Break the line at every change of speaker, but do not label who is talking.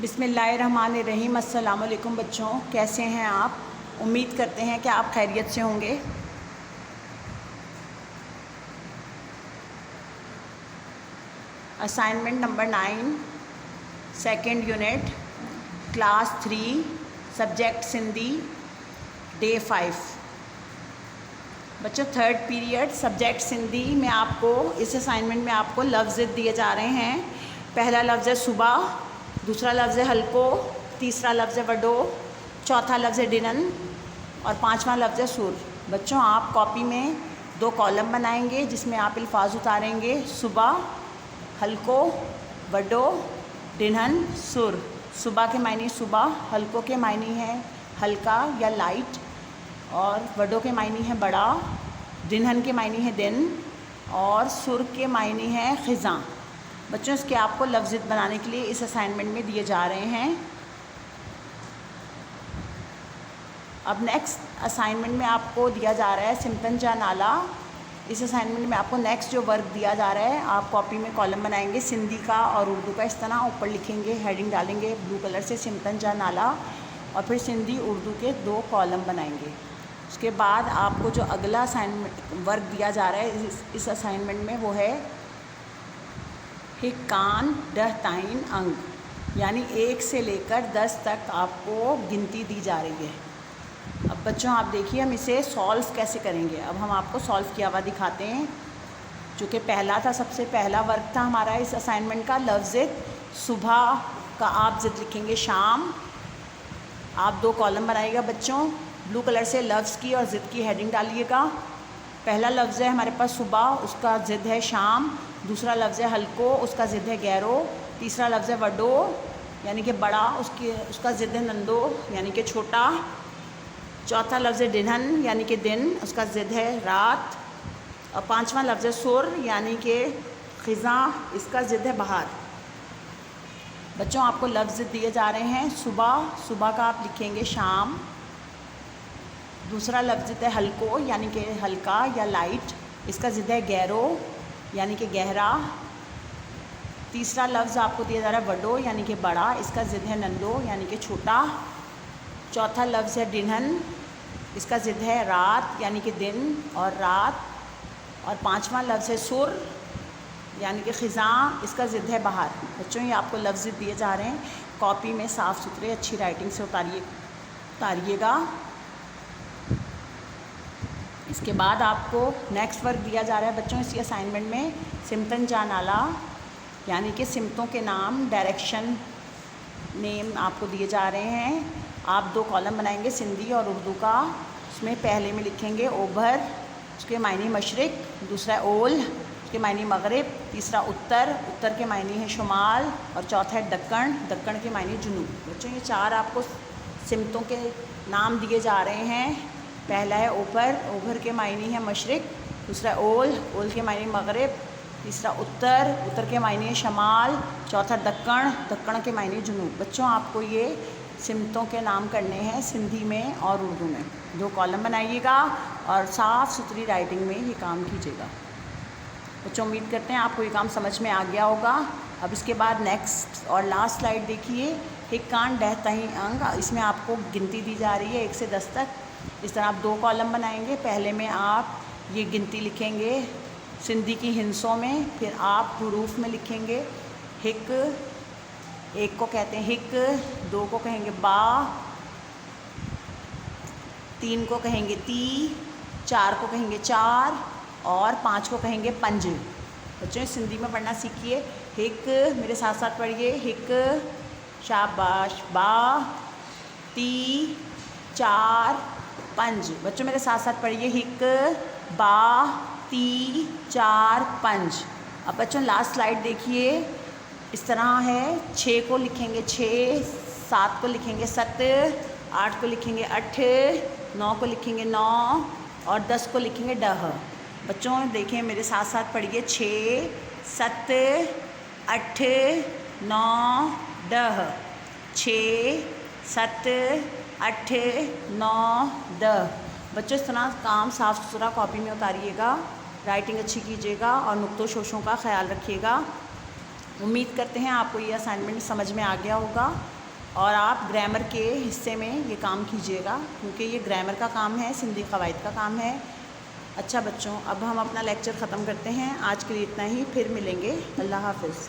बिस्मिल्लाहिर्रहमानिर्रहीम। अस्सलाम वालेकुम बच्चों, कैसे हैं आप? उम्मीद करते हैं कि आप खैरियत से होंगे। Assignment number 9, second unit, class 3, subject Sindhi, day 5। बच्चों, थर्ड पीरियड सब्जेक्ट सिंधी में आपको इस असाइनमेंट में आपको लफ्ज़ दिए जा रहे हैं। पहला लफ्ज़ है सुबह, दूसरा लफ्ज़ है हल्को, तीसरा लफ्ज़ है वडो, चौथा लफ्ज़ है डिनन और पांचवा लफ्ज़ है सुर। बच्चों, आप कॉपी में 2 कॉलम बनाएंगे जिसमें आप अल्फाज उतारेंगे। सुबह, हल्को, वडो, डिनन, सुर। सुबह के मायने सुबह, हल्को के मायने हैं हल्का या लाइट और वडो के मायने हैं बड़ा, डिनन के मायने हैं दिन और सुर के मायने हैं ख़िज़ां। बच्चों, इसके आपको लफ्ज़ बनाने के लिए इस असाइनमेंट में दिए जा रहे हैं। अब नेक्स्ट असाइनमेंट में आपको दिया जा रहा है सिमतन जा नाला। इस असाइनमेंट में आपको नेक्स्ट जो वर्क दिया जा रहा है, आप कॉपी में कॉलम बनाएंगे सिंधी का और उर्दू का। इस तरह ऊपर लिखेंगे, हेडिंग डालेंगे ब्लू कलर से सिमतन जा नाला और फिर सिंधी उर्दू के 2 कॉलम बनाएंगे। उसके बाद आपको जो अगला असाइनमेंट वर्क दिया जा रहा है इस असाइनमेंट में वो है हिक्कान डह ताइन अंग, यानी 1 से लेकर 10 तक आपको गिनती दी जा रही है। अब बच्चों आप देखिए हम इसे सॉल्व कैसे करेंगे। अब हम आपको सॉल्व किया हुआ दिखाते हैं। जो कि पहला था, सबसे पहला वर्क था हमारा इस असाइनमेंट का लफ्ज़। सुबह का आप ज़िद लिखेंगे शाम। आप 2 कॉलम बनाइएगा बच्चों, ब्लू कलर से लफ्ज़ की और ज़िद की हेडिंग डालिएगा। पहला लफ्ज़ है हमारे पास सुबह, उसका ज़िद है शाम। दूसरा लफ्ज़ है हल्को, उसका ज़िद है गैरो। तीसरा लफ्ज़ है वडो यानी कि बड़ा, उसका ज़िद है नंदो यानी कि छोटा। चौथा लफ्ज़ है डिनन यानी कि दिन, उसका ज़िद है रात। और पांचवा लफ्ज़ है सुर यानी कि ख़िज़ां, इसका ज़िद है बहार। बच्चों, आपको लफ्ज़ दिए जा रहे हैं। सुबह, सुबह का आप लिखेंगे शाम। दूसरा लफ्ज़ है हल्को यानी कि हल्का या लाइट, इसका ज़िद है गैरो यानी कि गहरा। तीसरा लफ्ज़ आपको दिया जा रहा है वडो यानी कि बड़ा, इसका ज़िद है नंदो यानी कि छोटा। चौथा लफ्ज़ है डिनन, इसका ज़िद है रात यानी कि दिन और रात। और पांचवा लफ्ज़ है सुर यानी कि ख़िज़ां, इसका ज़िद है बहार। बच्चों, ये आपको लफ्ज़ दिए जा रहे हैं। कॉपी में साफ़ सुथरे अच्छी राइटिंग से उतारिएगा। इसके बाद आपको नेक्स्ट वर्क दिया जा रहा है बच्चों इसी असाइनमेंट में सिमतन जा नाला, यानी कि सिमतों के नाम, डायरेक्शन नेम आपको दिए जा रहे हैं। आप 2 कॉलम बनाएंगे सिंधी और उर्दू का। उसमें पहले में लिखेंगे ओभर, उसके मायने मशरिक़। दूसरा है ओल, उसके मायने मगरिब। तीसरा उत्तर, उत्तर के मायने हैं शुमाल। और चौथा है दक्कन, दक्कन के मायने जुनूब। बच्चों, ये 4 आपको सिमतों के नाम दिए जा रहे हैं। पहला है ओभर, ओभर के मायने हैं मशरिक़। दूसरा ओल, ओल के मायने मगरिब। तीसरा उत्तर, उत्तर के मायने शमाल। चौथा दक्कन, दक्कन के मायने जुनूब। बच्चों, आपको ये सिमतों के नाम करने हैं सिंधी में और उर्दू में। 2 कॉलम बनाइएगा और साफ़ सुथरी राइटिंग में ये काम कीजिएगा। बच्चों, उम्मीद करते हैं आपको ये काम समझ में आ गया होगा। अब इसके बाद नेक्स्ट और लास्ट स्लाइड देखिए, हिक्कान डह ताइन अंग। इसमें आपको गिनती दी जा रही है 1 से 10 तक। इस तरह आप 2 कॉलम बनाएंगे। पहले में आप ये गिनती लिखेंगे सिंधी की हिंसों में, फिर आप हुरूफ में लिखेंगे हिक, 1 को कहते हैं हिक, 2 को कहेंगे बा, 3 को कहेंगे ती, 4 को कहेंगे चार और 5 को कहेंगे पंज। बच्चों, सिंधी में पढ़ना सीखिए। हिक, मेरे साथ साथ पढ़िए। हिक, शाबाश, बा, ती, 4, पंज। बच्चों, मेरे साथ साथ पढ़िए। हिक, बा, ती, 4, पंज। अब बच्चों लास्ट स्लाइड देखिए, इस तरह है। 6 को लिखेंगे 6, 7 को लिखेंगे 7, 8 को लिखेंगे 8, 9 को लिखेंगे 9 और 10 को लिखेंगे 10। बच्चों देखें, मेरे साथ साथ पढ़िए। 6, 7, 8, 9, 10। 6, 7, 8, 9, 10। बच्चों, इस तरह काम साफ़ सुथरा कॉपी में उतारिएगा, राइटिंग अच्छी कीजिएगा और नुक्तों शोशों का ख्याल रखिएगा। उम्मीद करते हैं आपको ये असाइनमेंट समझ में आ गया होगा और आप ग्रामर के हिस्से में ये काम कीजिएगा, क्योंकि ये ग्रामर का काम है, सिंधी क़वाइद का काम है। अच्छा बच्चों, अब हम अपना लेक्चर ख़त्म करते हैं। आज के लिए इतना ही, फिर मिलेंगे। अल्लाह हाफ़िज़।